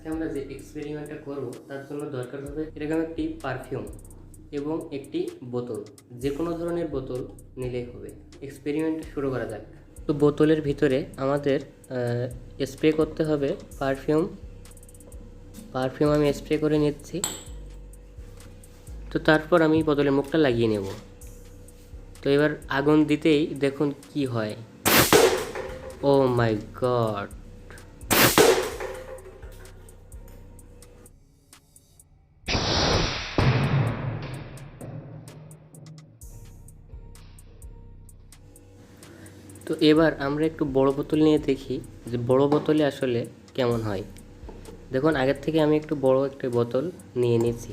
আজকে আমরা যে এক্সপেরিমেন্টটা করব তার জন্য দরকার হবে এরকম একটি পারফিউম এবং একটি বোতল, যে কোনো ধরনের বোতল নিলেই হবে। এক্সপেরিমেন্ট শুরু করা যাক। তো বোতলের ভিতরে আমাদের স্প্রে করতে হবে পারফিউম আমি স্প্রে করে নিচ্ছি। তো তারপর আমি বোতলের মুখটা লাগিয়ে নেব। তো এবার আগুন দিতেই দেখুন কি হয়। ও মাই গড, তো এবার আমরা একটু বড় বোতল নিয়ে দেখি যে বড় বোতলে আসলে কেমন হয়। দেখুন আগের থেকে আমি একটু বড় একটা বোতল নিয়ে নিয়েছি।